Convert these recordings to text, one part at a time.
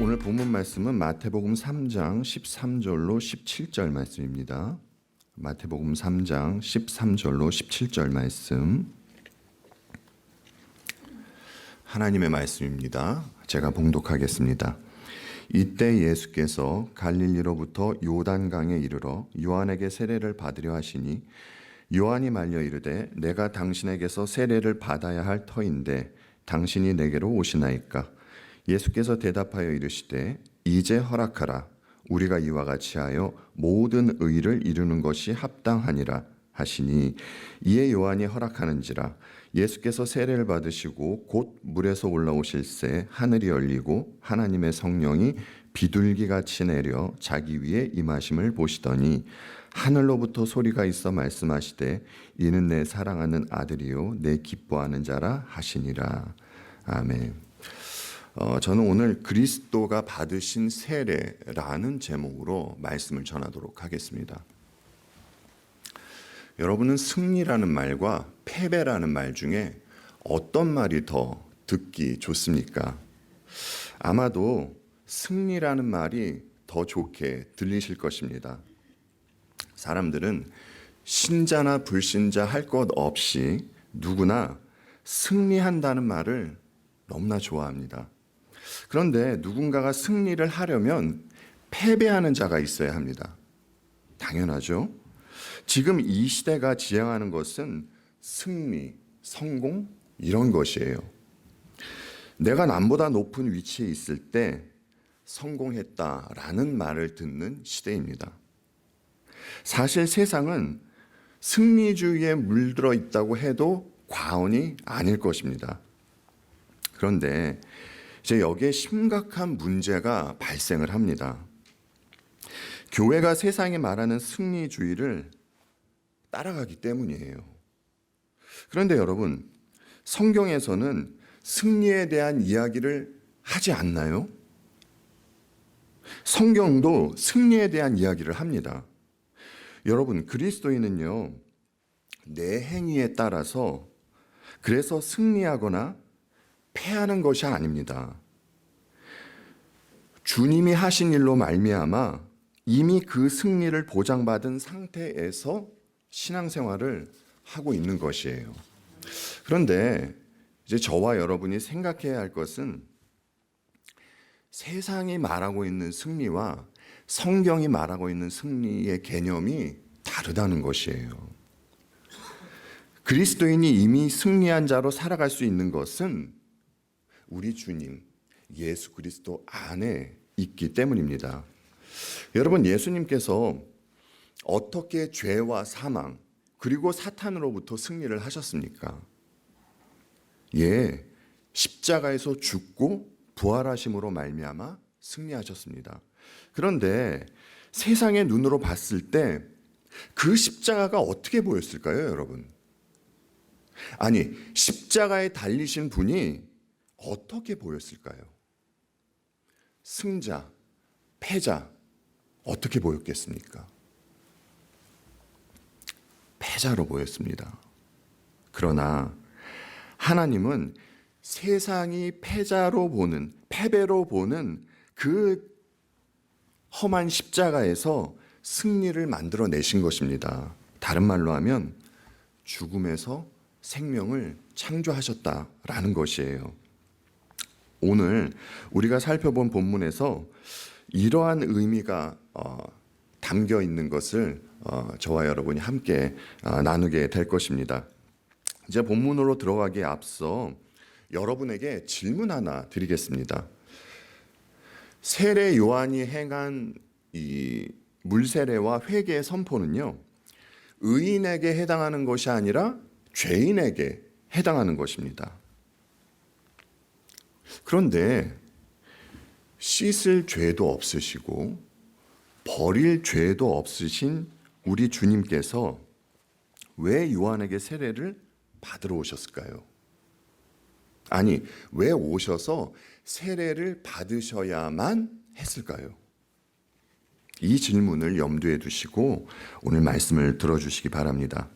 오늘 본문 말씀은 마태복음 3장 13절로 17절 말씀입니다. 마태복음 3장 13절로 17절 말씀, 하나님의 말씀입니다. 제가 봉독하겠습니다. 이때 예수께서 갈릴리로부터 요단강에 이르러 요한에게 세례를 받으려 하시니 요한이 말려 이르되 내가 당신에게서 세례를 받아야 할 터인데 당신이 내게로 오시나이까? 예수께서 대답하여 이르시되 이제 허락하라. 우리가 이와 같이 하여 모든 의를 이루는 것이 합당하니라 하시니 이에 요한이 허락하는지라. 예수께서 세례를 받으시고 곧 물에서 올라오실새 하늘이 열리고 하나님의 성령이 비둘기같이 내려 자기 위에 임하심을 보시더니 하늘로부터 소리가 있어 말씀하시되 이는 내 사랑하는 아들이요 내 기뻐하는 자라 하시니라. 아멘. 저는 오늘 그리스도가 받으신 세례라는 제목으로 말씀을 전하도록 하겠습니다. 여러분은 승리라는 말과 패배라는 말 중에 어떤 말이 더 듣기 좋습니까? 아마도 승리라는 말이 더 좋게 들리실 것입니다. 사람들은 신자나 불신자 할 것 없이 누구나 승리한다는 말을 너무나 좋아합니다. 그런데 누군가가 승리를 하려면 패배하는 자가 있어야 합니다. 당연하죠. 지금 이 시대가 지향하는 것은 승리, 성공 이런 것이에요. 내가 남보다 높은 위치에 있을 때 성공했다라는 말을 듣는 시대입니다. 사실 세상은 승리주의에 물들어 있다고 해도 과언이 아닐 것입니다. 그런데 이제 여기에 심각한 문제가 발생을 합니다. 교회가 세상이 말하는 승리주의를 따라가기 때문이에요. 그런데 여러분, 성경에서는 승리에 대한 이야기를 하지 않나요? 성경도 승리에 대한 이야기를 합니다. 여러분, 그리스도인은요, 내 행위에 따라서 그래서 승리하거나 패하는 것이 아닙니다. 주님이 하신 일로 말미암아 이미 그 승리를 보장받은 상태에서 신앙생활을 하고 있는 것이에요. 그런데 이제 저와 여러분이 생각해야 할 것은 세상이 말하고 있는 승리와 성경이 말하고 있는 승리의 개념이 다르다는 것이에요. 그리스도인이 이미 승리한 자로 살아갈 수 있는 것은 우리 주님 예수 그리스도 안에 있기 때문입니다. 여러분, 예수님께서 어떻게 죄와 사망 그리고 사탄으로부터 승리를 하셨습니까? 예, 십자가에서 죽고 부활하심으로 말미암아 승리하셨습니다. 그런데 세상의 눈으로 봤을 때 그 십자가가 어떻게 보였을까요, 여러분? 아니, 십자가에 달리신 분이 어떻게 보였을까요? 승자, 패자, 어떻게 보였겠습니까? 패자로 보였습니다. 그러나 하나님은 세상이 패자로 보는, 패배로 보는 그 험한 십자가에서 승리를 만들어내신 것입니다. 다른 말로 하면 죽음에서 생명을 창조하셨다라는 것이에요. 오늘 우리가 살펴본 본문에서 이러한 의미가 담겨 있는 것을 저와 여러분이 함께 나누게 될 것입니다. 이제 본문으로 들어가기에 앞서 여러분에게 질문 하나 드리겠습니다. 세례 요한이 행한 이 물세례와 회개의 선포는요, 의인에게 해당하는 것이 아니라 죄인에게 해당하는 것입니다. 그런데 씻을 죄도 없으시고 버릴 죄도 없으신 우리 주님께서 왜 요한에게 세례를 받으러 오셨을까요? 아니, 왜 오셔서 세례를 받으셔야만 했을까요? 이 질문을 염두에 두시고 오늘 말씀을 들어주시기 바랍니다.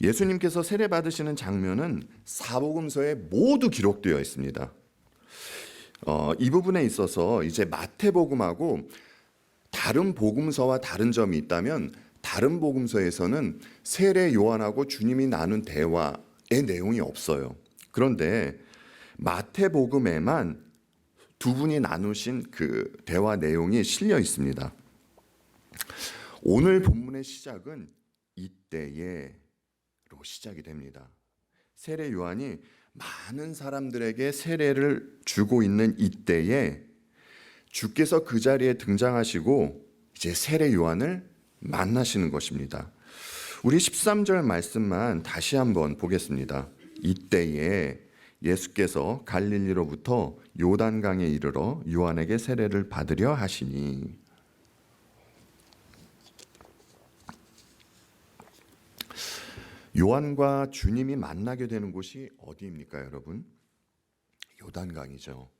예수님께서 세례 받으시는 장면은 사복음서에 모두 기록되어 있습니다. 이 부분에 있어서 이제 마태복음하고 다른 복음서와 다른 점이 있다면 다른 복음서에서는 세례 요한하고 주님이 나눈 대화의 내용이 없어요. 그런데 마태복음에만 두 분이 나누신 그 대화 내용이 실려 있습니다. 오늘 본문의 시작은 이때에로 시작이 됩니다. 세례 요한이 많은 사람들에게 세례를 주고 있는 이때에 주께서 그 자리에 등장하시고 이제 세례 요한을 만나시는 것입니다. 우리 13절 말씀만 다시 한번 보겠습니다. 이때에 예수께서 갈릴리로부터 요단강에 이르러 요한에게 세례를 받으려 하시니. 요한과 주님이 만나게 되는 곳이 어디입니까, 여러분? 요단강이죠.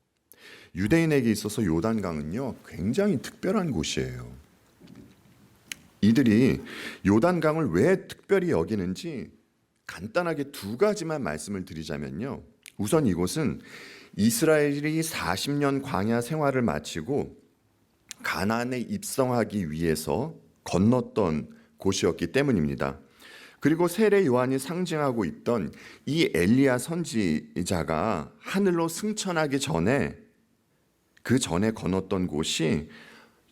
유대인에게 있어서 요단강은요, 굉장히 특별한 곳이에요. 이들이 요단강을 왜 특별히 여기는지 간단하게 두 가지만 말씀을 드리자면요. 우선 이곳은 이스라엘이 40년 광야 생활을 마치고 가나안에 입성하기 위해서 건넜던 곳이었기 때문입니다. 그리고 세례 요한이 상징하고 있던 이 엘리야 선지자가 하늘로 승천하기 전에 그 전에 건넜던 곳이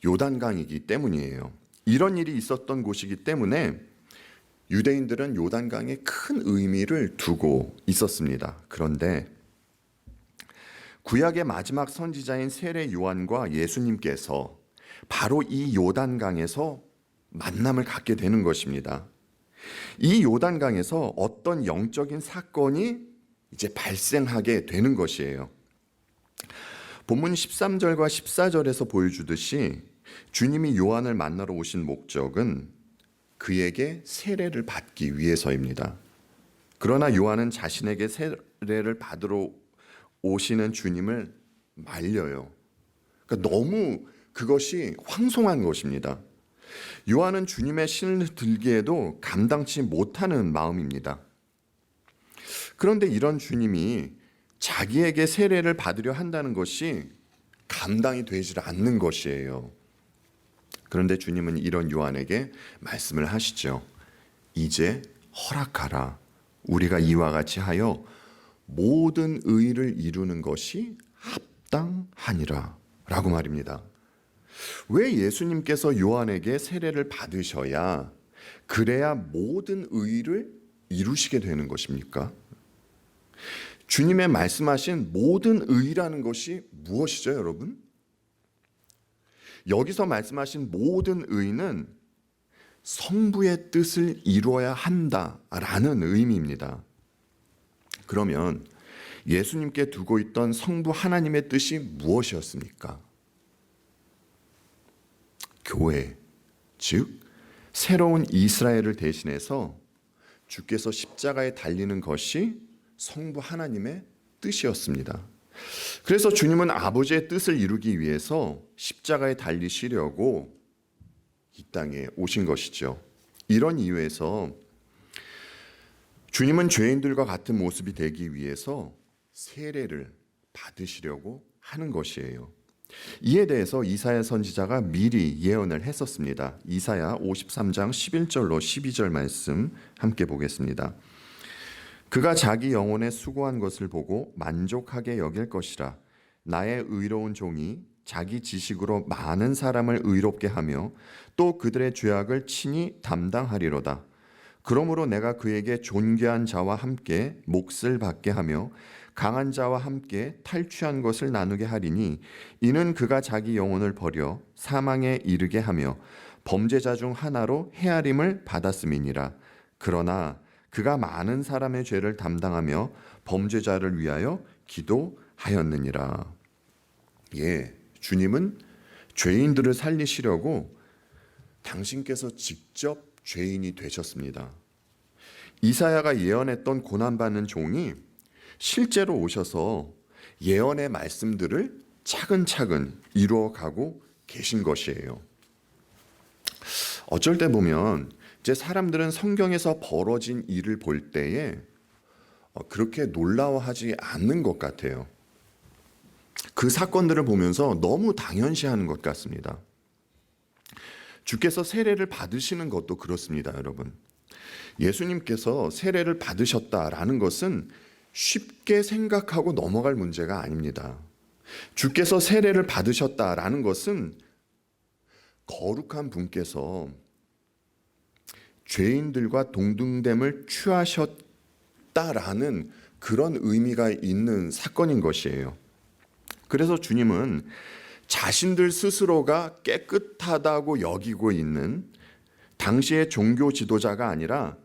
요단강이기 때문이에요. 이런 일이 있었던 곳이기 때문에 유대인들은 요단강에 큰 의미를 두고 있었습니다. 그런데 구약의 마지막 선지자인 세례 요한과 예수님께서 바로 이 요단강에서 만남을 갖게 되는 것입니다. 이 요단강에서 어떤 영적인 사건이 이제 발생하게 되는 것이에요. 본문 13절과 14절에서 보여주듯이 주님이 요한을 만나러 오신 목적은 그에게 세례를 받기 위해서입니다. 그러나 요한은 자신에게 세례를 받으러 오시는 주님을 말려요. 그러니까 너무 그것이 황송한 것입니다. 요한은 주님의 신을 들기에도 감당치 못하는 마음입니다. 그런데 이런 주님이 자기에게 세례를 받으려 한다는 것이 감당이 되질 않는 것이에요. 그런데 주님은 이런 요한에게 말씀을 하시죠. 이제 허락하라. 우리가 이와 같이 하여 모든 의를 이루는 것이 합당하니라 라고 말입니다. 왜 예수님께서 요한에게 세례를 받으셔야 그래야 모든 의를 이루시게 되는 것입니까? 주님의 말씀하신 모든 의라는 것이 무엇이죠, 여러분? 여기서 말씀하신 모든 의는 성부의 뜻을 이루어야 한다라는 의미입니다. 그러면 예수님께 두고 있던 성부 하나님의 뜻이 무엇이었습니까? 교회, 즉 새로운 이스라엘을 대신해서 주께서 십자가에 달리는 것이 성부 하나님의 뜻이었습니다. 그래서 주님은 아버지의 뜻을 이루기 위해서 십자가에 달리시려고 이 땅에 오신 것이죠. 이런 이유에서 주님은 죄인들과 같은 모습이 되기 위해서 세례를 받으시려고 하는 것이에요. 이에 대해서 이사야 선지자가 미리 예언을 했었습니다. 이사야 53장 11절로 12절 말씀 함께 보겠습니다. 그가 자기 영혼에 수고한 것을 보고 만족하게 여길 것이라. 나의 의로운 종이 자기 지식으로 많은 사람을 의롭게 하며 또 그들의 죄악을 친히 담당하리로다. 그러므로 내가 그에게 존귀한 자와 함께 몫을 받게 하며 강한 자와 함께 탈취한 것을 나누게 하리니 이는 그가 자기 영혼을 버려 사망에 이르게 하며 범죄자 중 하나로 헤아림을 받았음이니라. 그러나 그가 많은 사람의 죄를 담당하며 범죄자를 위하여 기도하였느니라. 예, 주님은 죄인들을 살리시려고 당신께서 직접 죄인이 되셨습니다. 이사야가 예언했던 고난받는 종이 실제로 오셔서 예언의 말씀들을 차근차근 이루어가고 계신 것이에요. 어쩔 때 보면 이제 사람들은 성경에서 벌어진 일을 볼 때에 그렇게 놀라워하지 않는 것 같아요. 그 사건들을 보면서 너무 당연시하는 것 같습니다. 주께서 세례를 받으시는 것도 그렇습니다, 여러분. 예수님께서 세례를 받으셨다라는 것은 쉽게 생각하고 넘어갈 문제가 아닙니다. 주께서 세례를 받으셨다라는 것은 거룩한 분께서 죄인들과 동등됨을 취하셨다라는 그런 의미가 있는 사건인 것이에요. 그래서 주님은 자신들 스스로가 깨끗하다고 여기고 있는 당시의 종교 지도자가 아니라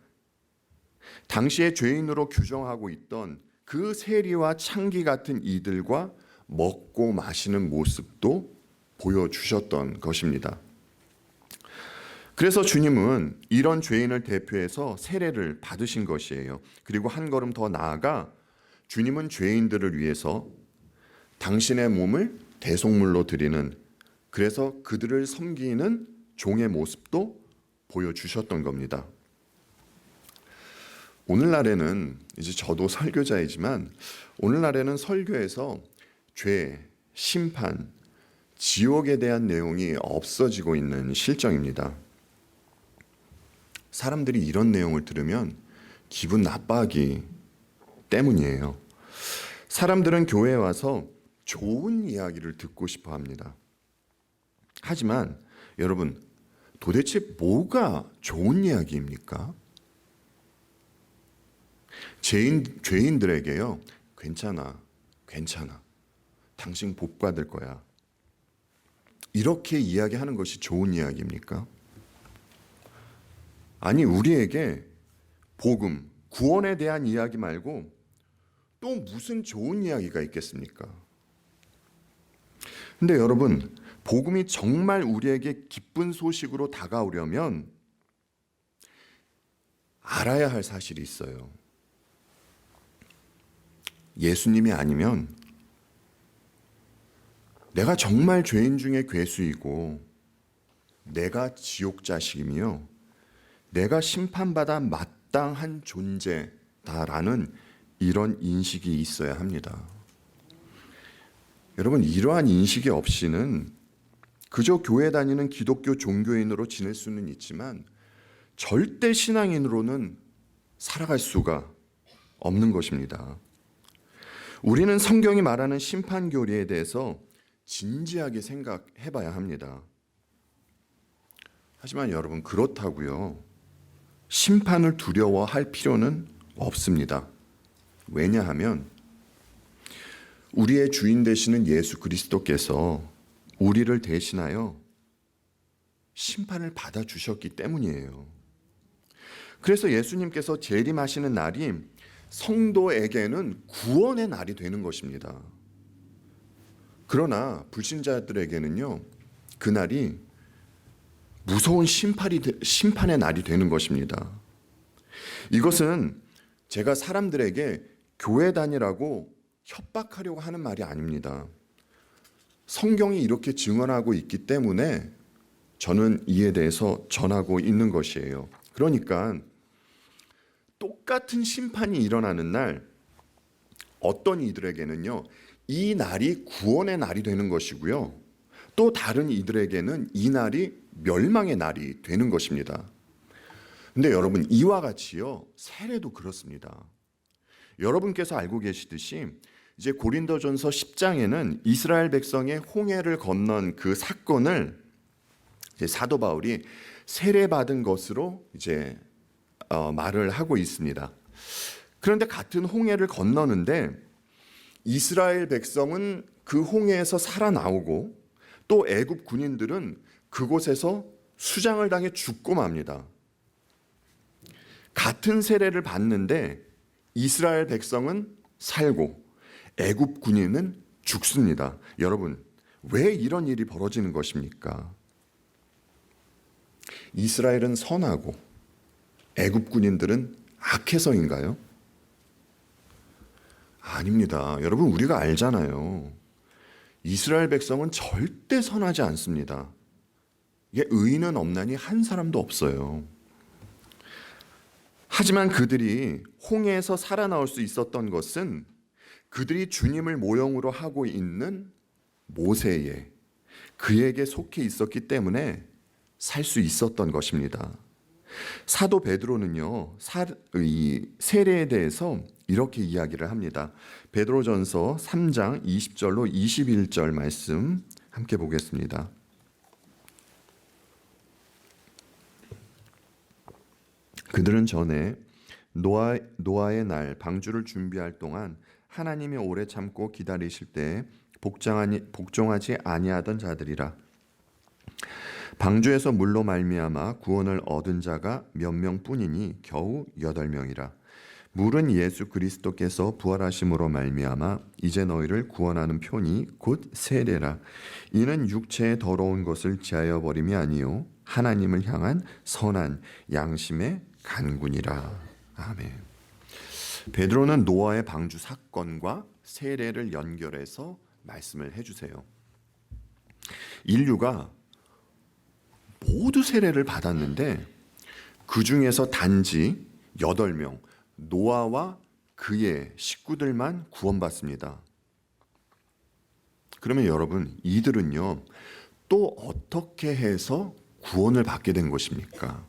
당시의 죄인으로 규정하고 있던 그 세리와 창기 같은 이들과 먹고 마시는 모습도 보여주셨던 것입니다. 그래서 주님은 이런 죄인을 대표해서 세례를 받으신 것이에요. 그리고 한 걸음 더 나아가 주님은 죄인들을 위해서 당신의 몸을 대속물로 드리는, 그래서 그들을 섬기는 종의 모습도 보여주셨던 겁니다. 오늘날에는 이제 저도 설교자이지만 오늘날에는 설교에서 죄, 심판, 지옥에 대한 내용이 없어지고 있는 실정입니다. 사람들이 이런 내용을 들으면 기분 나빠하기 때문이에요. 사람들은 교회에 와서 좋은 이야기를 듣고 싶어 합니다. 하지만 여러분, 도대체 뭐가 좋은 이야기입니까? 죄인들에게요, 괜찮아. 당신 복 받을 거야. 이렇게 이야기하는 것이 좋은 이야기입니까? 아니, 우리에게 복음, 구원에 대한 이야기 말고 또 무슨 좋은 이야기가 있겠습니까? 근데 여러분, 복음이 정말 우리에게 기쁜 소식으로 다가오려면 알아야 할 사실이 있어요. 예수님이 아니면 내가 정말 죄인 중에 괴수이고 내가 지옥 자식이며 내가 심판받아 마땅한 존재다라는 이런 인식이 있어야 합니다. 여러분, 이러한 인식이 없이는 그저 교회 다니는 기독교 종교인으로 지낼 수는 있지만 절대 신앙인으로는 살아갈 수가 없는 것입니다. 우리는 성경이 말하는 심판 교리에 대해서 진지하게 생각해 봐야 합니다. 하지만 여러분, 그렇다고요, 심판을 두려워할 필요는 없습니다. 왜냐하면 우리의 주인 되시는 예수 그리스도께서 우리를 대신하여 심판을 받아주셨기 때문이에요. 그래서 예수님께서 재림하시는 날이 성도에게는 구원의 날이 되는 것입니다. 그러나 불신자들에게는요, 그날이 무서운 심판의 날이 되는 것입니다. 이것은 제가 사람들에게 교회 다니라고 협박하려고 하는 말이 아닙니다. 성경이 이렇게 증언하고 있기 때문에 저는 이에 대해서 전하고 있는 것이에요. 그러니까 똑같은 심판이 일어나는 날, 어떤 이들에게는요, 이 날이 구원의 날이 되는 것이고요, 또 다른 이들에게는 이 날이 멸망의 날이 되는 것입니다. 근데 여러분, 이와 같이요, 세례도 그렇습니다. 여러분께서 알고 계시듯이 이제 고린도전서 10장에는 이스라엘 백성의 홍해를 건넌 그 사건을 이제 사도 바울이 세례받은 것으로 이제 말을 하고 있습니다. 그런데 같은 홍해를 건너는데 이스라엘 백성은 그 홍해에서 살아나오고 또 애굽 군인들은 그곳에서 수장을 당해 죽고 맙니다. 같은 세례를 받는데 이스라엘 백성은 살고 애굽 군인은 죽습니다. 여러분, 왜 이런 일이 벌어지는 것입니까? 이스라엘은 선하고 애굽 군인들은 악해서인가요? 아닙니다. 여러분, 우리가 알잖아요. 이스라엘 백성은 절대 선하지 않습니다. 이게 의인은 없나니 한 사람도 없어요. 하지만 그들이 홍해에서 살아나올 수 있었던 것은 그들이 주님을 모형으로 하고 있는 모세에 그에게 속해 있었기 때문에 살 수 있었던 것입니다. 사도 베드로는요, 이 세례에 대해서 이렇게 이야기를 합니다. 베드로전서 3장 20절로 21절 말씀 함께 보겠습니다. 그들은 전에 노아의 날 방주를 준비할 동안 하나님이 오래 참고 기다리실 때 복종하지 아니하던 자들이라. 방주에서 물로 말미암아 구원을 얻은 자가 몇 명뿐이니 겨우 8명이라. 물은 예수 그리스도께서 부활하심으로 말미암아 이제 너희를 구원하는 표니 곧 세례라. 이는 육체의 더러운 것을 제하여 버림이 아니요 하나님을 향한 선한 양심의 간군이라. 아멘. 베드로는 노아의 방주 사건과 세례를 연결해서 말씀을 해주세요. 인류가 모두 세례를 받았는데 그 중에서 단지 8명, 노아와 그의 식구들만 구원받습니다. 그러면 여러분, 이들은요, 또 어떻게 해서 구원을 받게 된 것입니까?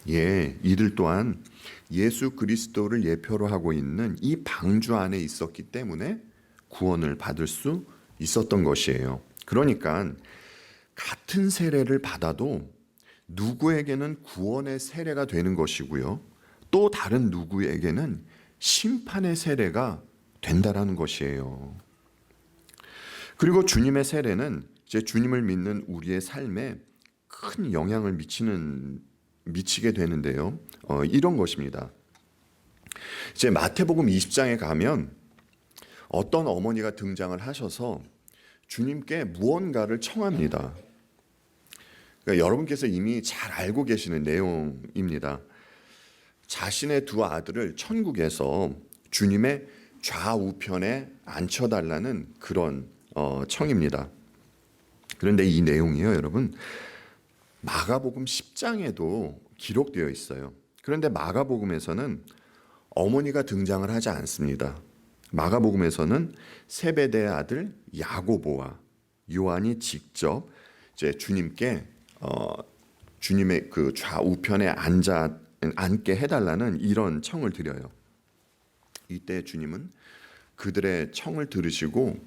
이들 또한 예수 그리스도를 예표로 하고 있는 이 방주 안에 있었기 때문에 구원을 받을 수 있었던 것이에요. 그러니까 같은 세례를 받아도 누구에게는 구원의 세례가 되는 것이고요, 또 다른 누구에게는 심판의 세례가 된다라는 것이에요. 그리고 주님의 세례는 이제 주님을 믿는 우리의 삶에 큰 영향을 미치게 되는데요. 이런 것입니다. 이제 마태복음 20장에 가면 어떤 어머니가 등장을 하셔서 주님께 무언가를 청합니다. 그러니까 여러분께서 이미 잘 알고 계시는 내용입니다. 자신의 두 아들을 천국에서 주님의 좌우편에 앉혀달라는 그런 청입니다. 그런데 이 내용이요, 여러분, 마가복음 10장에도 기록되어 있어요. 그런데 마가복음에서는 어머니가 등장을 하지 않습니다. 마가복음에서는 세베대의 아들 야고보와 요한이 직접 이제 주님께 주님의 그 좌우편에 앉게 해달라는 이런 청을 드려요. 이때 주님은 그들의 청을 들으시고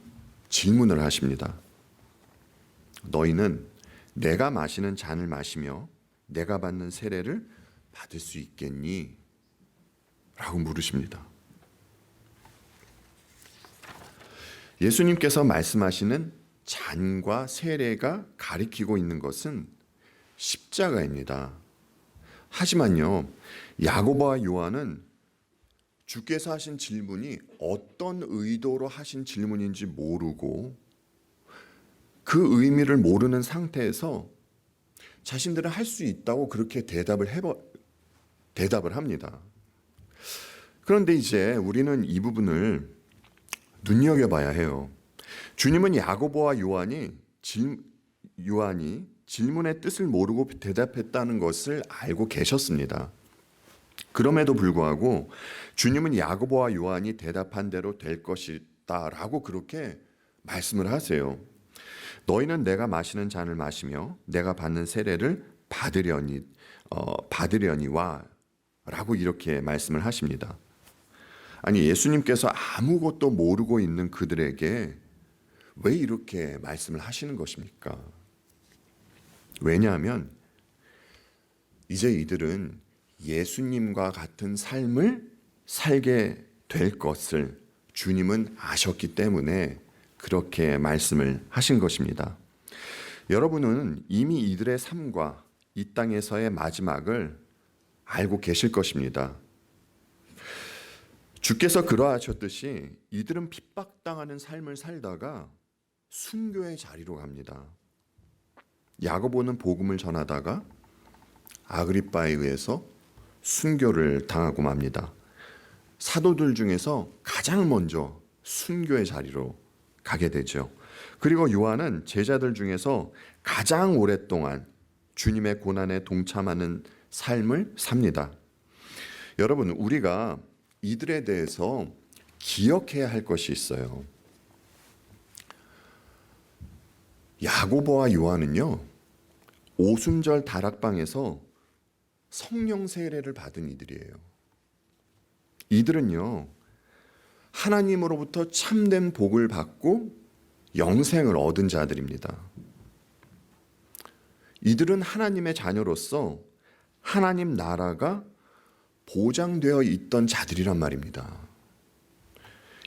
질문을 하십니다. 너희는 내가 마시는 잔을 마시며 내가 받는 세례를 받을 수 있겠니? 라고 물으십니다. 예수님께서 말씀하시는 잔과 세례가 가리키고 있는 것은 십자가입니다. 하지만요, 야고보와 요한은 주께서 하신 질문이 어떤 의도로 하신 질문인지 모르고 그 의미를 모르는 상태에서 자신들은 할 수 있다고 그렇게 대답을 합니다. 그런데 이제 우리는 이 부분을 눈여겨봐야 해요. 주님은 야고보와 요한이 질문의 뜻을 모르고 대답했다는 것을 알고 계셨습니다. 그럼에도 불구하고 주님은 야고보와 요한이 대답한 대로 될 것이다라고 그렇게 말씀을 하세요. 너희는 내가 마시는 잔을 마시며 내가 받는 세례를 받으려니와 라고 이렇게 말씀을 하십니다. 아니, 예수님께서 아무것도 모르고 있는 그들에게 왜 이렇게 말씀을 하시는 것입니까? 왜냐하면 이제 이들은 예수님과 같은 삶을 살게 될 것을 주님은 아셨기 때문에 그렇게 말씀을 하신 것입니다. 여러분은 이미 이들의 삶과 이 땅에서의 마지막을 알고 계실 것입니다. 주께서 그러하셨듯이 이들은 핍박당하는 삶을 살다가 순교의 자리로 갑니다. 야고보는 복음을 전하다가 아그리빠에 의해서 순교를 당하고 맙니다. 사도들 중에서 가장 먼저 순교의 자리로 가게 되죠. 그리고 요한은 제자들 중에서 가장 오랫동안 주님의 고난에 동참하는 삶을 삽니다. 여러분, 우리가 이들에 대해서 기억해야 할 것이 있어요. 야고보와 요한은요, 오순절 다락방에서 성령 세례를 받은 이들이에요. 이들은요, 하나님으로부터 참된 복을 받고 영생을 얻은 자들입니다. 이들은 하나님의 자녀로서 하나님 나라가 보장되어 있던 자들이란 말입니다.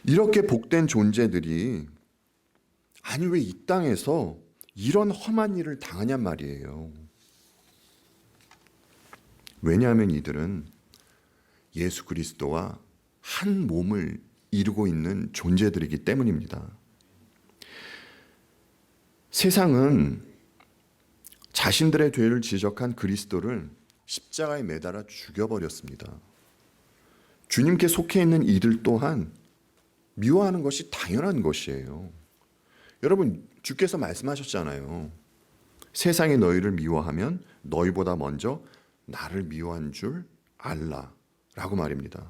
이렇게 복된 존재들이 아니 왜 이 땅에서 이런 험한 일을 당하냔 말이에요. 왜냐하면 이들은 예수 그리스도와 한 몸을 이루고 있는 존재들이기 때문입니다. 세상은 자신들의 죄를 지적한 그리스도를 십자가에 매달아 죽여버렸습니다. 주님께 속해 있는 이들 또한 미워하는 것이 당연한 것이에요. 여러분, 주께서 말씀하셨잖아요. 세상이 너희를 미워하면 너희보다 먼저 나를 미워한 줄 알라 라고 말입니다.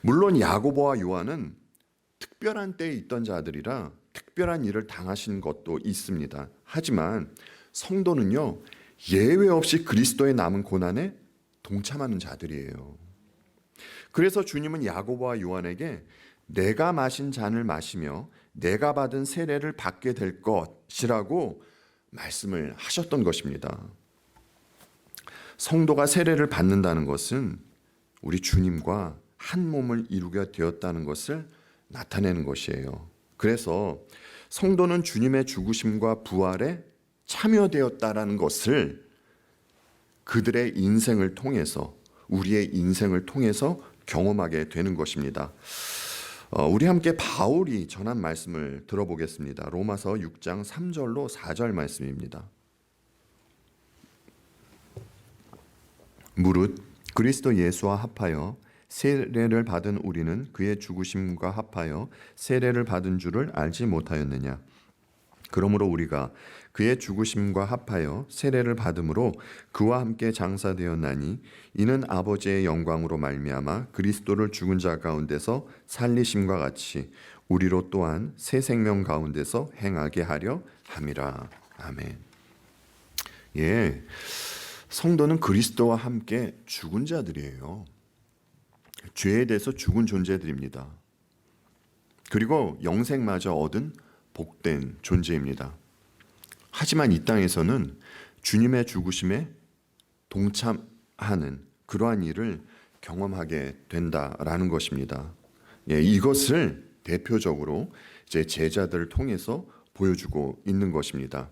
물론 야고보와 요한은 특별한 때에 있던 자들이라 특별한 일을 당하신 것도 있습니다. 하지만 성도는요, 예외 없이 그리스도의 남은 고난에 동참하는 자들이에요. 그래서 주님은 야고보와 요한에게 내가 마신 잔을 마시며 내가 받은 세례를 받게 될 것이라고 말씀을 하셨던 것입니다. 성도가 세례를 받는다는 것은 우리 주님과 한 몸을 이루게 되었다는 것을 나타내는 것이에요. 그래서 성도는 주님의 죽으심과 부활에 참여되었다라는 것을 그들의 인생을 통해서, 우리의 인생을 통해서 경험하게 되는 것입니다. 우리 함께 바울이 전한 말씀을 들어보겠습니다. 로마서 6장 3절로 4절 말씀입니다. 무릇 그리스도 예수와 합하여 세례를 받은 우리는 그의 죽으심과 합하여 세례를 받은 줄을 알지 못하였느냐. 그러므로 우리가 그의 죽으심과 합하여 세례를 받음으로 그와 함께 장사되었나니 이는 아버지의 영광으로 말미암아 그리스도를 죽은 자 가운데서 살리심과 같이 우리로 또한 새 생명 가운데서 행하게 하려 함이라. 아멘. 예, 성도는 그리스도와 함께 죽은 자들이에요. 죄에 대해서 죽은 존재들입니다. 그리고 영생마저 얻은 복된 존재입니다. 하지만 이 땅에서는 주님의 죽으심에 동참하는 그러한 일을 경험하게 된다라는 것입니다. 예, 이것을 대표적으로 이제 제자들을 통해서 보여주고 있는 것입니다.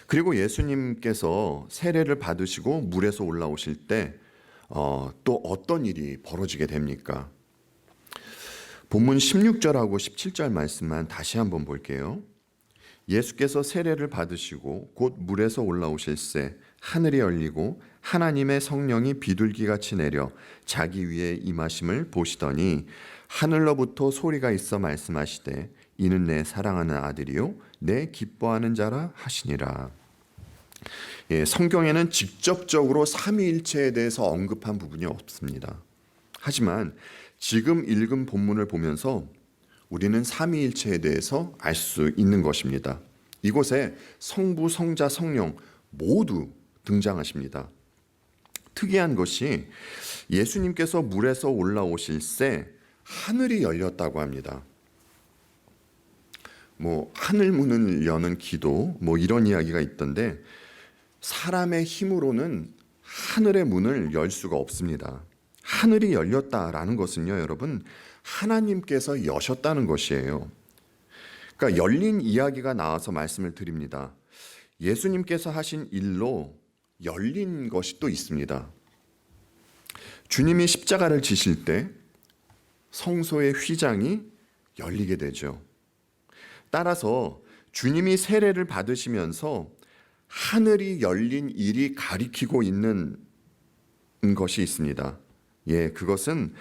그리고 예수님께서 세례를 받으시고 물에서 올라오실 때 또 어떤 일이 벌어지게 됩니까? 본문 16절하고 17절 말씀만 다시 한번 볼게요. 예수께서 세례를 받으시고 곧 물에서 올라오실새 하늘이 열리고 하나님의 성령이 비둘기같이 내려 자기 위에 임하심을 보시더니 하늘로부터 소리가 있어 말씀하시되 이는 내 사랑하는 아들이요 내 기뻐하는 자라 하시니라. 예, 성경에는 직접적으로 삼위일체에 대해서 언급한 부분이 없습니다. 하지만 지금 읽은 본문을 보면서 우리는 삼위일체에 대해서 알 수 있는 것입니다. 이곳에 성부, 성자, 성령 모두 등장하십니다. 특이한 것이 예수님께서 물에서 올라오실새 하늘이 열렸다고 합니다. 하늘 문을 여는 기도 이런 이야기가 있던데 사람의 힘으로는 하늘의 문을 열 수가 없습니다. 하늘이 열렸다라는 것은요, 여러분, 하나님께서 여셨다는 것이에요. 그러니까 열린 이야기가 나와서 말씀을 드립니다. 예수님께서 하신 일로 열린 것이 또 있습니다. 주님이 십자가를 지실 때 성소의 휘장이 열리게 되죠. 따라서 주님이 세례를 받으시면서 하늘이 열린 일이 가리키고 있는 것이 있습니다. 예, 그것은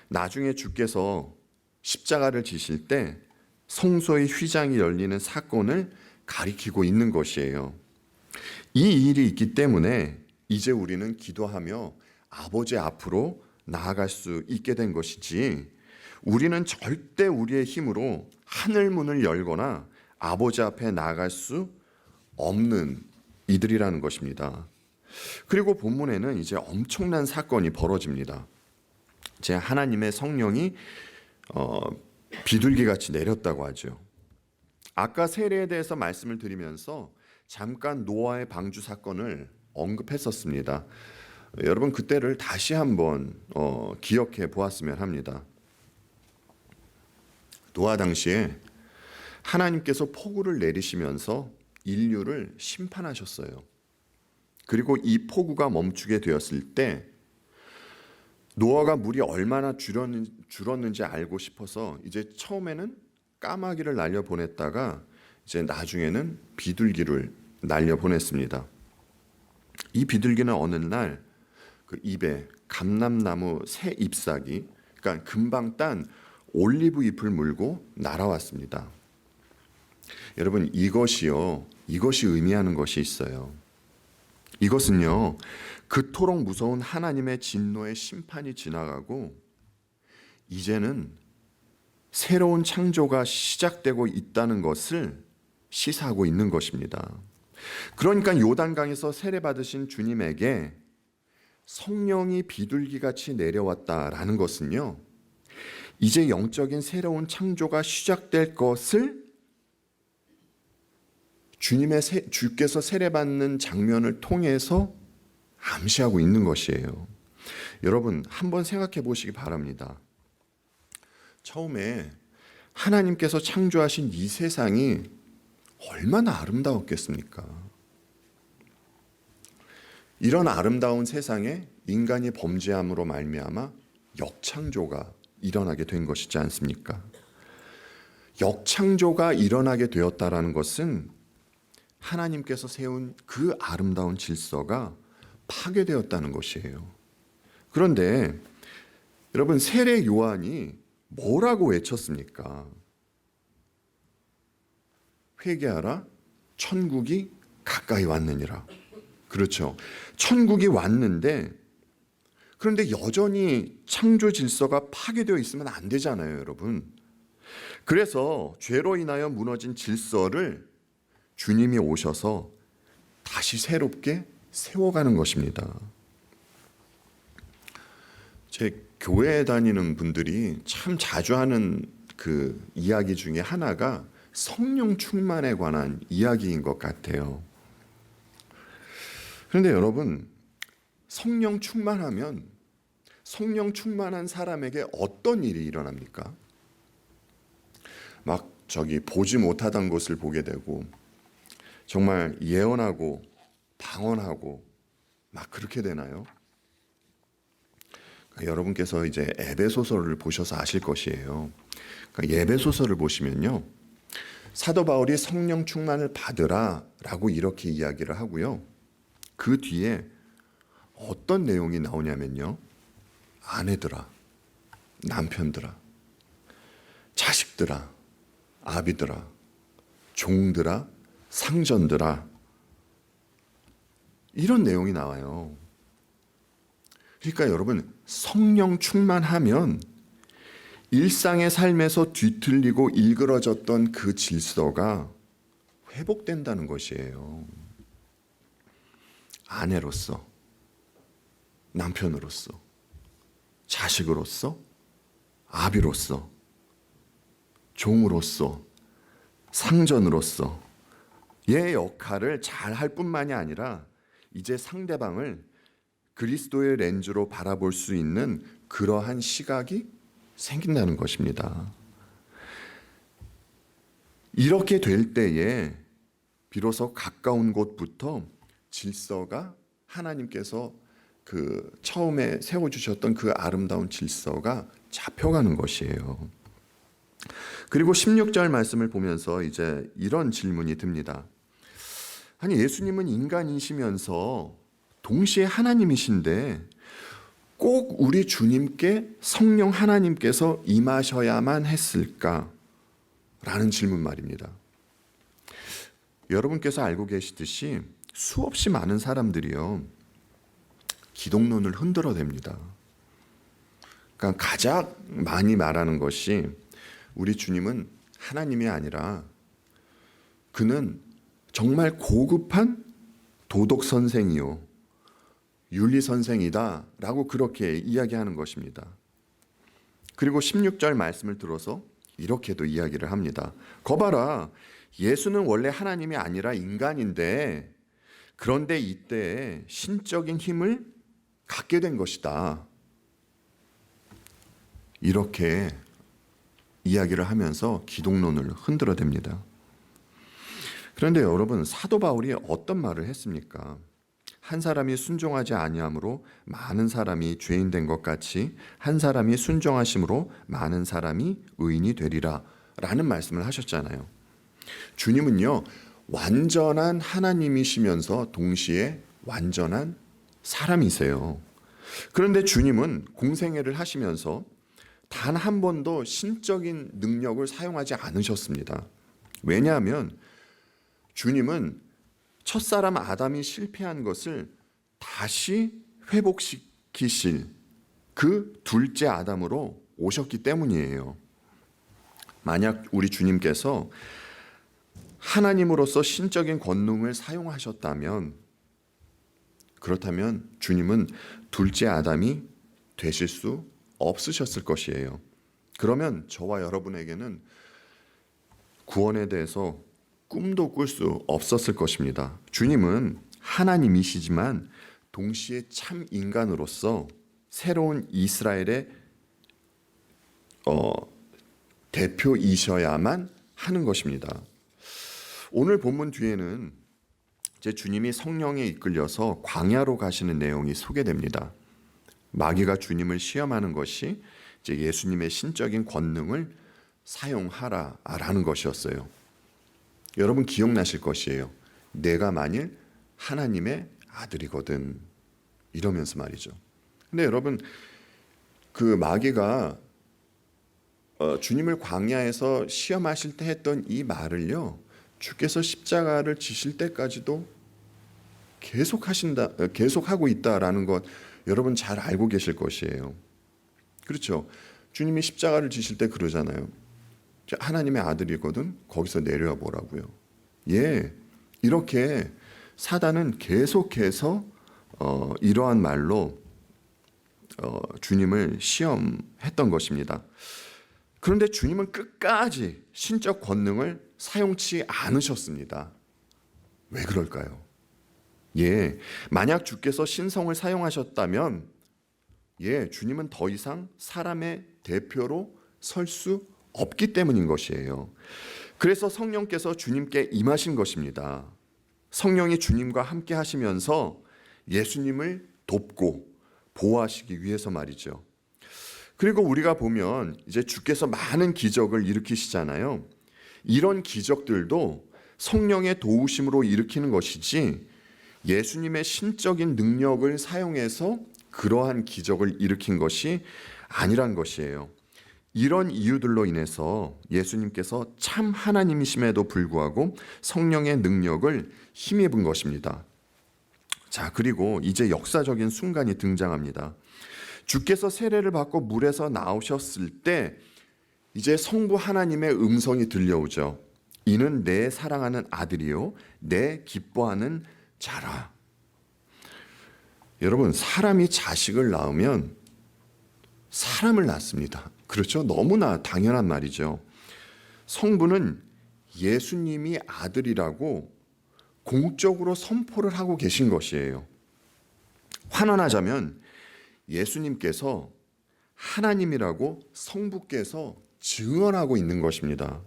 나중에 주께서 십자가를 지실 때 성소의 휘장이 열리는 사건을 가리키고 있는 것이에요. 이 일이 있기 때문에 이제 우리는 기도하며 아버지 앞으로 나아갈 수 있게 된 것이지, 우리는 절대 우리의 힘으로 하늘 문을 열거나 아버지 앞에 나갈 수 없는 이들이라는 것입니다. 그리고 본문에는 이제 엄청난 사건이 벌어집니다. 제 하나님의 성령이 비둘기같이 내렸다고 하죠. 아까 세례에 대해서 말씀을 드리면서 잠깐 노아의 방주 사건을 언급했었습니다. 여러분 그때를 다시 한번 기억해 보았으면 합니다. 노아 당시에 하나님께서 폭우를 내리시면서 인류를 심판하셨어요. 그리고 이 폭우가 멈추게 되었을 때 노아가 물이 얼마나 줄었는지 알고 싶어서 이제 처음에는 까마귀를 날려보냈다가 이제 나중에는 비둘기를 날려보냈습니다. 이 비둘기는 어느 날 그 입에 감람나무 새 잎사귀, 그러니까 금방 딴 올리브 잎을 물고 날아왔습니다. 여러분 이것이 의미하는 것이 있어요. 이것은요, 그토록 무서운 하나님의 진노의 심판이 지나가고 이제는 새로운 창조가 시작되고 있다는 것을 시사하고 있는 것입니다. 그러니까 요단강에서 세례받으신 주님에게 성령이 비둘기같이 내려왔다라는 것은요, 이제 영적인 새로운 창조가 시작될 것을 주께서 세례받는 장면을 통해서 암시하고 있는 것이에요. 여러분 한번 생각해 보시기 바랍니다. 처음에 하나님께서 창조하신 이 세상이 얼마나 아름다웠겠습니까? 이런 아름다운 세상에 인간이 범죄함으로 말미암아 역창조가 일어나게 된 것이지 않습니까? 역창조가 일어나게 되었다라는 것은 하나님께서 세운 그 아름다운 질서가 파괴되었다는 것이에요. 그런데 여러분 세례 요한이 뭐라고 외쳤습니까? 회개하라, 천국이 가까이 왔느니라. 그렇죠. 천국이 왔는데 그런데 여전히 창조 질서가 파괴되어 있으면 안 되잖아요, 여러분. 그래서 죄로 인하여 무너진 질서를 주님이 오셔서 다시 새롭게 세워가는 것입니다. 제 교회에 다니는 분들이 참 자주 하는 그 이야기 중에 하나가 성령 충만에 관한 이야기인 것 같아요. 그런데 여러분, 성령 충만하면 성령 충만한 사람에게 어떤 일이 일어납니까? 막 보지 못하던 것을 보게 되고 정말 예언하고 방언하고 막 그렇게 되나요? 그러니까 여러분께서 이제 에베소서를 보셔서 아실 것이에요. 그러니까 에베소서를 보시면요, 사도 바울이 성령 충만을 받으라라고 이렇게 이야기를 하고요. 그 뒤에 어떤 내용이 나오냐면요, 아내들아, 남편들아, 자식들아, 아비들아, 종들아, 상전들아, 이런 내용이 나와요. 그러니까 여러분 성령 충만하면 일상의 삶에서 뒤틀리고 일그러졌던 그 질서가 회복된다는 것이에요. 아내로서, 남편으로서, 자식으로서, 아비로서, 종으로서, 상전으로서 의 역할을 잘 할 뿐만이 아니라 이제 상대방을 그리스도의 렌즈로 바라볼 수 있는 그러한 시각이 생긴다는 것입니다. 이렇게 될 때에 비로소 가까운 곳부터 질서가 하나님께서 그 처음에 세워주셨던 그 아름다운 질서가 잡혀가는 것이에요. 그리고 16절 말씀을 보면서 이제 이런 질문이 듭니다. 아니, 예수님은 인간이시면서 동시에 하나님이신데 꼭 우리 주님께 성령 하나님께서 임하셔야만 했을까? 라는 질문 말입니다. 여러분께서 알고 계시듯이 수없이 많은 사람들이요, 기독론을 흔들어댑니다. 그러니까 가장 많이 말하는 것이 우리 주님은 하나님이 아니라 그는 정말 고급한 도덕 선생이요 윤리 선생이다 라고 그렇게 이야기하는 것입니다. 그리고 16절 말씀을 들어서 이렇게도 이야기를 합니다. 거봐라, 예수는 원래 하나님이 아니라 인간인데 그런데 이때 신적인 힘을 갖게 된 것이다. 이렇게 이야기를 하면서 기독론을 흔들어댑니다. 그런데 여러분, 사도 바울이 어떤 말을 했습니까? 한 사람이 순종하지 아니함으로 많은 사람이 죄인 된 것 같이 한 사람이 순종하심으로 많은 사람이 의인이 되리라 라는 말씀을 하셨잖아요. 주님은요, 완전한 하나님이시면서 동시에 완전한 사람이세요. 그런데 주님은 공생애를 하시면서 단 한 번도 신적인 능력을 사용하지 않으셨습니다. 왜냐하면 주님은 첫사람 아담이 실패한 것을 다시 회복시키실 그 둘째 아담으로 오셨기 때문이에요. 만약 우리 주님께서 하나님으로서 신적인 권능을 사용하셨다면, 그렇다면 주님은 둘째 아담이 되실 수 없으셨을 것이에요. 그러면 저와 여러분에게는 구원에 대해서 꿈도 꿀 수 없었을 것입니다. 주님은 하나님이시지만 동시에 참 인간으로서 새로운 이스라엘의 대표이셔야만 하는 것입니다. 오늘 본문 뒤에는 이제 주님이 성령에 이끌려서 광야로 가시는 내용이 소개됩니다. 마귀가 주님을 시험하는 것이 이제 예수님의 신적인 권능을 사용하라라는 것이었어요. 여러분 기억나실 것이에요. 내가 만일 하나님의 아들이거든 이러면서 말이죠. 근데 여러분 그 마귀가 주님을 광야에서 시험하실 때 했던 이 말을요, 주께서 십자가를 지실 때까지도 계속하고 있다라는 것 여러분 잘 알고 계실 것이에요. 그렇죠? 주님이 십자가를 지실 때 그러잖아요. 하나님의 아들이거든 거기서 내려와 보라고요. 예, 이렇게 사단은 계속해서 이러한 말로 주님을 시험했던 것입니다. 그런데 주님은 끝까지 신적 권능을 사용치 않으셨습니다. 왜 그럴까요? 예, 만약 주께서 신성을 사용하셨다면 주님은 더 이상 사람의 대표로 설 수 없기 때문인 것이에요. 그래서 성령께서 주님께 임하신 것입니다. 성령이 주님과 함께 하시면서 예수님을 돕고 보호하시기 위해서 말이죠. 그리고 우리가 보면 이제 주께서 많은 기적을 일으키시잖아요. 이런 기적들도 성령의 도우심으로 일으키는 것이지 예수님의 신적인 능력을 사용해서 그러한 기적을 일으킨 것이 아니란 것이에요. 이런 이유들로 인해서 예수님께서 참 하나님이심에도 불구하고 성령의 능력을 힘입은 것입니다. 자, 그리고 이제 역사적인 순간이 등장합니다. 주께서 세례를 받고 물에서 나오셨을 때 이제 성부 하나님의 음성이 들려오죠. 이는 내 사랑하는 아들이요 내 기뻐하는 자라. 여러분, 사람이 자식을 낳으면 사람을 낳습니다. 그렇죠? 너무나 당연한 말이죠. 성부는 예수님이 아들이라고 공적으로 선포를 하고 계신 것이에요. 환원하자면 예수님께서 하나님이라고 성부께서 증언하고 있는 것입니다.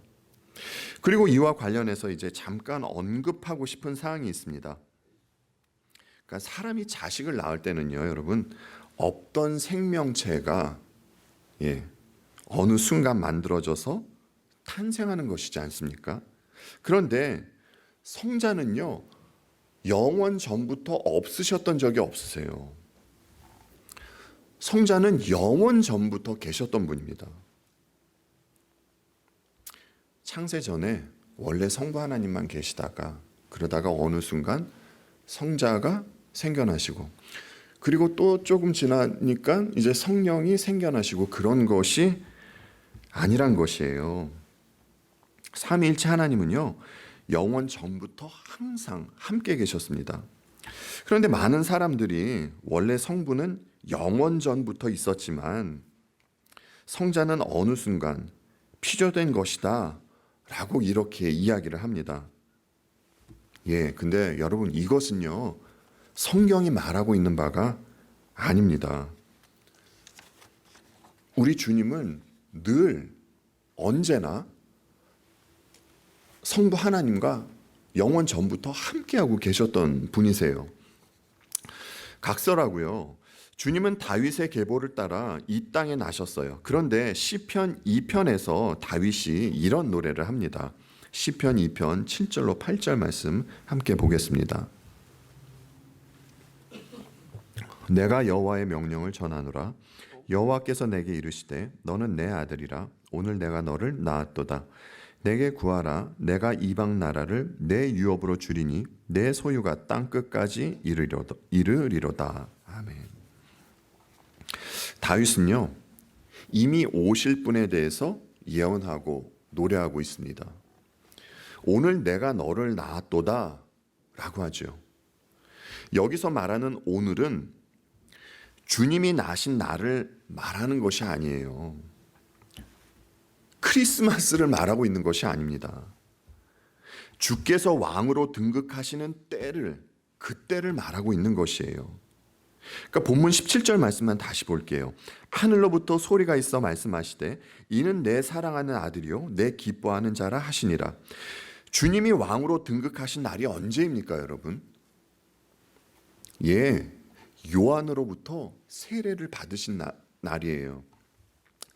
그리고 이와 관련해서 이제 잠깐 언급하고 싶은 사항이 있습니다. 그러니까 사람이 자식을 낳을 때는요, 여러분, 없던 생명체가 어느 순간 만들어져서 탄생하는 것이지 않습니까? 그런데 성자는요, 영원 전부터 없으셨던 적이 없으세요. 성자는 영원 전부터 계셨던 분입니다. 창세 전에 원래 성부 하나님만 계시다가 그러다가 어느 순간 성자가 생겨나시고 그리고 또 조금 지나니까 이제 성령이 생겨나시고 그런 것이 아니란 것이에요. 삼위일체 하나님은요, 영원 전부터 항상 함께 계셨습니다. 그런데 많은 사람들이 원래 성부는 영원 전부터 있었지만 성자는 어느 순간 피조된 것이다 라고 이렇게 이야기를 합니다. 근데 여러분, 이것은요, 성경이 말하고 있는 바가 아닙니다. 우리 주님은 늘 언제나 성부 하나님과 영원 전부터 함께하고 계셨던 분이세요. 각설하고요, 주님은 다윗의 계보를 따라 이 땅에 나셨어요. 그런데 시편 2편에서 다윗이 이런 노래를 합니다. 시편 2편 7절로 8절 말씀 함께 보겠습니다. 내가 여호와의 명령을 전하노라. 여호와께서 내게 이르시되 너는 내 아들이라. 오늘 내가 너를 낳았도다. 내게 구하라. 내가 이방 나라를 내 유업으로 주리니 내 소유가 땅 끝까지 이르리로다. 아멘. 다윗은요, 이미 오실 분에 대해서 예언하고 노래하고 있습니다. 오늘 내가 너를 낳았도다 라고 하죠. 여기서 말하는 오늘은 주님이 나신 날을 말하는 것이 아니에요. 크리스마스를 말하고 있는 것이 아닙니다. 주께서 왕으로 등극하시는 때를, 그때를 말하고 있는 것이에요. 그러니까 본문 17절 말씀만 다시 볼게요. 하늘로부터 소리가 있어 말씀하시되 이는 내 사랑하는 아들이요 내 기뻐하는 자라 하시니라. 주님이 왕으로 등극하신 날이 언제입니까, 여러분? 요한으로부터 세례를 받으신 날이에요.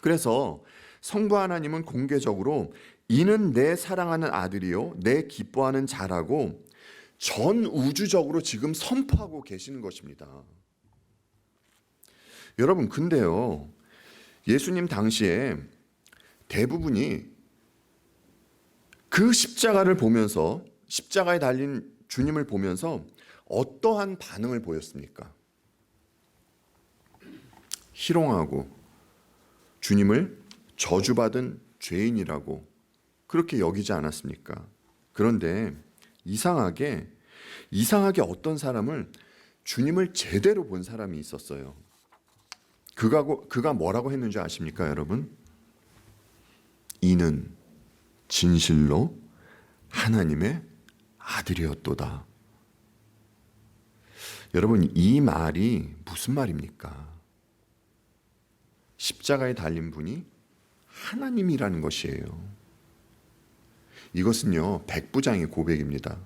그래서 성부 하나님은 공개적으로 이는 내 사랑하는 아들이요 내 기뻐하는 자라고 전 우주적으로 지금 선포하고 계시는 것입니다. 여러분, 근데요, 예수님 당시에 대부분이 그 십자가를 보면서, 십자가에 달린 주님을 보면서 어떠한 반응을 보였습니까? 희롱하고 주님을 저주받은 죄인이라고 그렇게 여기지 않았습니까? 그런데 이상하게 어떤 사람을 주님을 제대로 본 사람이 있었어요. 그가 뭐라고 했는지 아십니까, 여러분? 이는 진실로 하나님의 아들이었도다. 여러분, 이 말이 무슨 말입니까? 십자가에 달린 분이 하나님이라는 것이에요. 이것은요, 백부장의 고백입니다.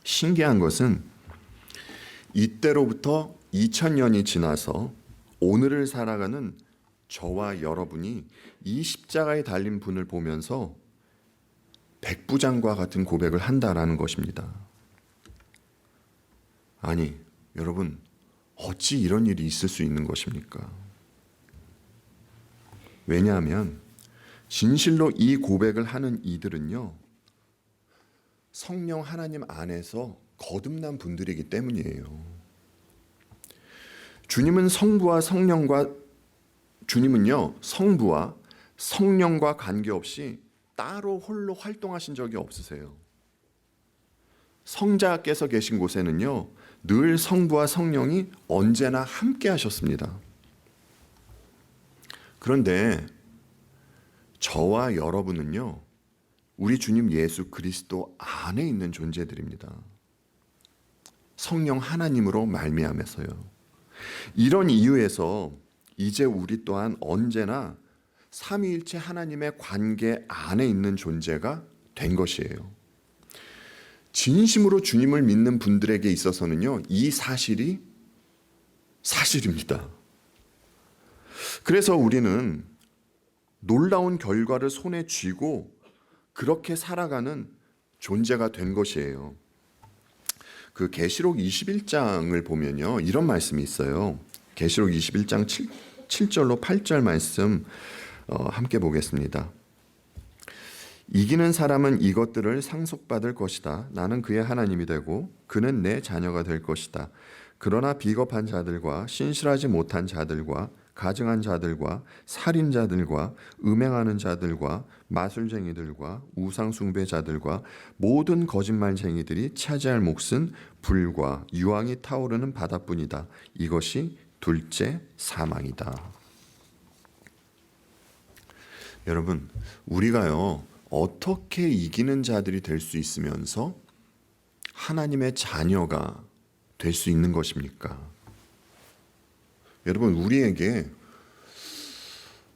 신기한 것은 이때로부터 2000년이 지나서 오늘을 살아가는 저와 여러분이 이 십자가에 달린 분을 보면서 백부장과 같은 고백을 한다라는 것입니다. 아니, 여러분, 어찌 이런 일이 있을 수 있는 것입니까? 왜냐하면 진실로 이 고백을 하는 이들은요, 성령 하나님 안에서 거듭난 분들이기 때문이에요. 주님은요, 성부와 성령과 관계없이 따로 홀로 활동하신 적이 없으세요. 성자께서 계신 곳에는요, 늘 성부와 성령이 언제나 함께 하셨습니다. 그런데 저와 여러분은요, 우리 주님 예수 그리스도 안에 있는 존재들입니다. 성령 하나님으로 말미암아서요. 이런 이유에서 이제 우리 또한 언제나 삼위일체 하나님의 관계 안에 있는 존재가 된 것이에요. 진심으로 주님을 믿는 분들에게 있어서는요, 이 사실이 사실입니다. 그래서 우리는 놀라운 결과를 손에 쥐고 그렇게 살아가는 존재가 된 것이에요. 그 계시록 21장을 보면요, 이런 말씀이 있어요. 계시록 21장 7절로 8절 말씀 함께 보겠습니다. 이기는 사람은 이것들을 상속받을 것이다. 나는 그의 하나님이 되고 그는 내 자녀가 될 것이다. 그러나 비겁한 자들과 신실하지 못한 자들과 가증한 자들과 살인자들과 음행하는 자들과 마술쟁이들과 우상숭배자들과 모든 거짓말쟁이들이 차지할 몫은 불과 유황이 타오르는 바다뿐이다. 이것이 둘째 사망이다. 여러분, 우리가요 어떻게 이기는 자들이 될 수 있으면서 하나님의 자녀가 될 수 있는 것입니까? 여러분, 우리에게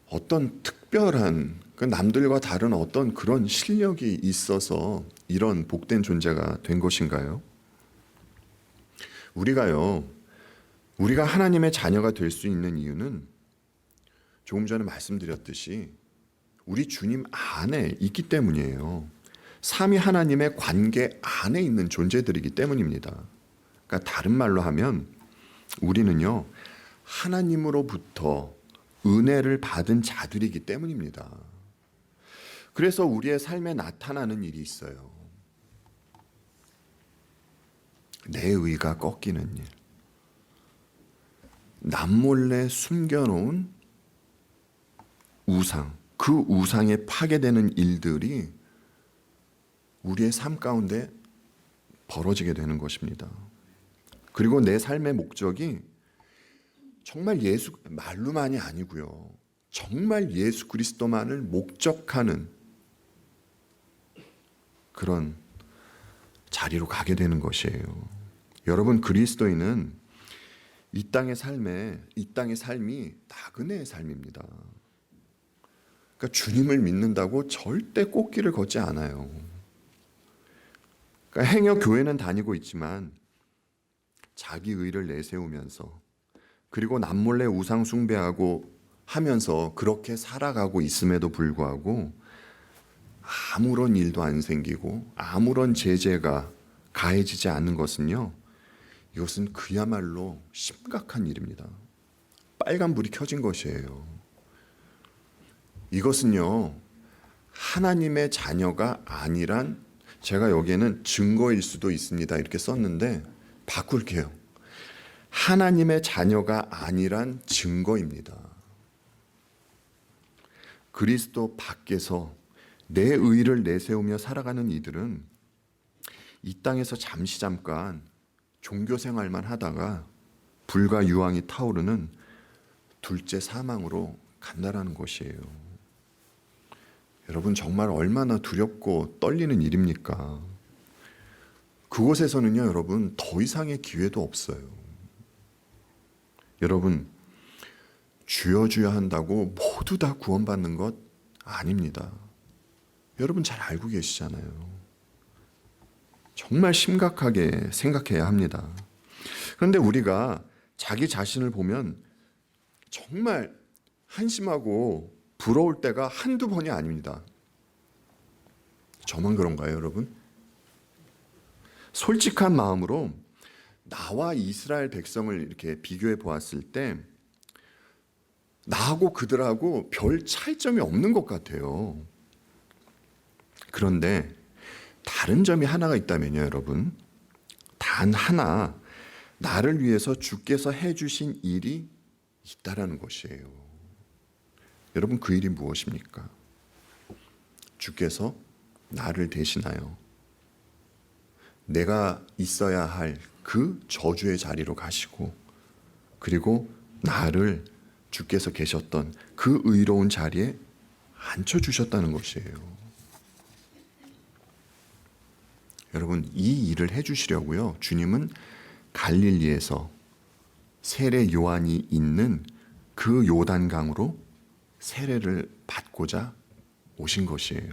어떤 특별한 남들과 다른 어떤 그런 실력이 있어서 이런 복된 존재가 된 것인가요? 우리가 하나님의 자녀가 될 수 있는 이유는 조금 전에 말씀드렸듯이 우리 주님 안에 있기 때문이에요. 삼위 하나님의 관계 안에 있는 존재들이기 때문입니다. 그러니까 다른 말로 하면 우리는요 하나님으로부터 은혜를 받은 자들이기 때문입니다. 그래서 우리의 삶에 나타나는 일이 있어요. 내 의가 꺾이는 일, 남몰래 숨겨놓은 우상, 그 우상에 파괴되는 일들이 우리의 삶 가운데 벌어지게 되는 것입니다. 그리고 내 삶의 목적이 정말 말로만이 아니고요. 정말 예수 그리스도만을 목적하는 그런 자리로 가게 되는 것이에요. 여러분, 그리스도인은 이 땅의 삶이 나그네의 삶입니다. 그러니까 주님을 믿는다고 절대 꽃길을 걷지 않아요. 그러니까 행여 교회는 다니고 있지만 자기 의를 내세우면서 그리고 남몰래 우상 숭배하고 하면서 그렇게 살아가고 있음에도 불구하고 아무런 일도 안 생기고 아무런 제재가 가해지지 않는 것은요, 이것은 그야말로 심각한 일입니다. 빨간불이 켜진 것이에요. 이것은요 하나님의 자녀가 아니란, 제가 여기에는 증거일 수도 있습니다 이렇게 썼는데 바꿀게요. 하나님의 자녀가 아니란 증거입니다. 그리스도 밖에서 내 의를 내세우며 살아가는 이들은 이 땅에서 잠깐 종교 생활만 하다가 불과 유황이 타오르는 둘째 사망으로 간다라는 것이에요. 여러분, 정말 얼마나 두렵고 떨리는 일입니까? 그곳에서는요 여러분, 더 이상의 기회도 없어요. 여러분, 주여 주여 한다고 모두 다 구원받는 것 아닙니다. 여러분 잘 알고 계시잖아요. 정말 심각하게 생각해야 합니다. 그런데 우리가 자기 자신을 보면 정말 한심하고 부러울 때가 한두 번이 아닙니다. 저만 그런가요, 여러분? 솔직한 마음으로 나와 이스라엘 백성을 이렇게 비교해 보았을 때 나하고 그들하고 별 차이점이 없는 것 같아요. 그런데 다른 점이 하나가 있다면요, 여러분. 단 하나, 나를 위해서 주께서 해주신 일이 있다라는 것이에요. 여러분, 그 일이 무엇입니까? 주께서 나를 대신하여 내가 있어야 할 그 저주의 자리로 가시고, 그리고 나를 주께서 계셨던 그 의로운 자리에 앉혀주셨다는 것이에요. 여러분, 이 일을 해주시려고요, 주님은 갈릴리에서 세례 요한이 있는 그 요단강으로 세례를 받고자 오신 것이에요.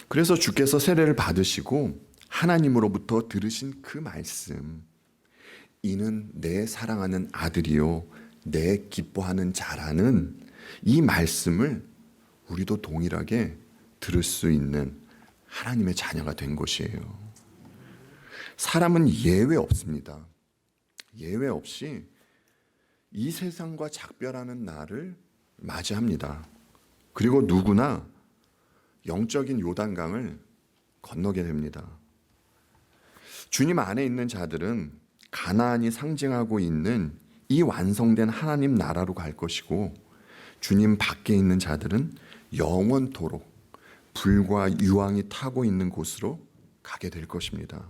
그래서 주께서 세례를 받으시고 하나님으로부터 들으신 그 말씀, 이는 내 사랑하는 아들이요 내 기뻐하는 자라는 이 말씀을 우리도 동일하게 들을 수 있는 하나님의 자녀가 된 것이에요. 사람은 예외 없습니다. 예외 없이 이 세상과 작별하는 날을 맞이합니다. 그리고 누구나 영적인 요단강을 건너게 됩니다. 주님 안에 있는 자들은 가나안이 상징하고 있는 이 완성된 하나님 나라로 갈 것이고, 주님 밖에 있는 자들은 영원토록 불과 유황이 타고 있는 곳으로 가게 될 것입니다.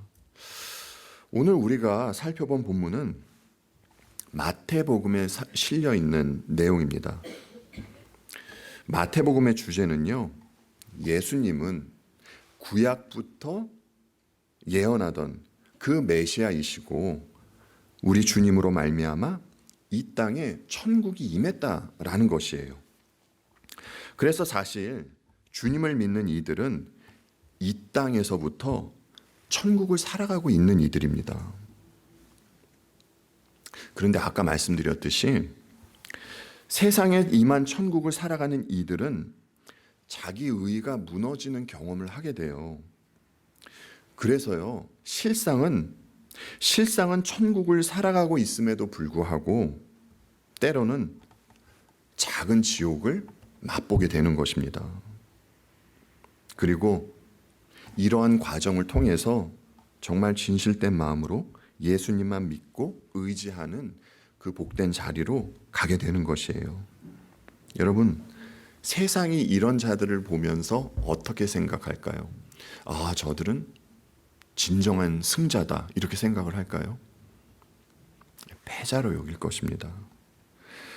오늘 우리가 살펴본 본문은 마태복음에 실려 있는 내용입니다. 마태복음의 주제는요, 예수님은 구약부터 예언하던 그 메시아이시고 우리 주님으로 말미암아 이 땅에 천국이 임했다라는 것이에요. 그래서 사실 주님을 믿는 이들은 이 땅에서부터 천국을 살아가고 있는 이들입니다. 그런데 아까 말씀드렸듯이 세상에 임한 천국을 살아가는 이들은 자기 의가 무너지는 경험을 하게 돼요. 그래서요, 실상은 천국을 살아가고 있음에도 불구하고 때로는 작은 지옥을 맛보게 되는 것입니다. 그리고 이러한 과정을 통해서 정말 진실된 마음으로 예수님만 믿고 의지하는 그 복된 자리로 가게 되는 것이에요. 여러분, 세상이 이런 자들을 보면서 어떻게 생각할까요? 아, 저들은 진정한 승자다, 이렇게 생각을 할까요? 패자로 여길 것입니다.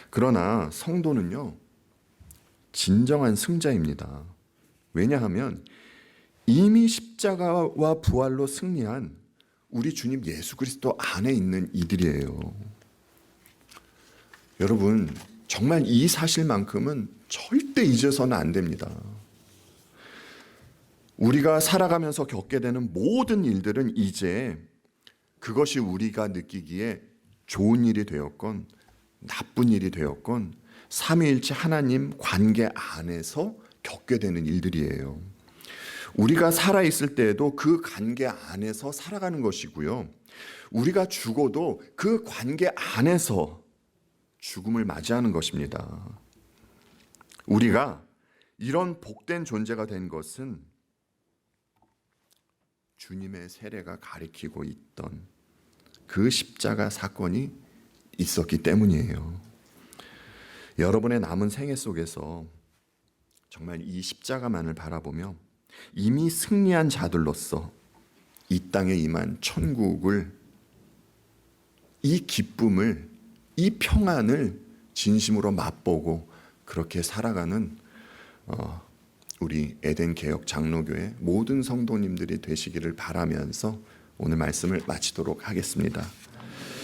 그러나 성도는요, 진정한 승자입니다. 왜냐하면 이미 십자가와 부활로 승리한 우리 주님 예수 그리스도 안에 있는 이들이에요. 여러분, 정말 이 사실만큼은 절대 잊어서는 안 됩니다. 우리가 살아가면서 겪게 되는 모든 일들은 이제 그것이 우리가 느끼기에 좋은 일이 되었건 나쁜 일이 되었건 삼위일체 하나님 관계 안에서 겪게 되는 일들이에요. 우리가 살아있을 때에도 그 관계 안에서 살아가는 것이고요. 우리가 죽어도 그 관계 안에서 죽음을 맞이하는 것입니다. 우리가 이런 복된 존재가 된 것은 주님의 세례가 가리키고 있던 그 십자가 사건이 있었기 때문이에요. 여러분의 남은 생애 속에서 정말 이 십자가만을 바라보며 이미 승리한 자들로서 이 땅에 임한 천국을, 이 기쁨을, 이 평안을 진심으로 맛보고 그렇게 살아가는 우리 에덴 개혁 장로교회 모든 성도님들이 되시기를 바라면서 오늘 말씀을 마치도록 하겠습니다.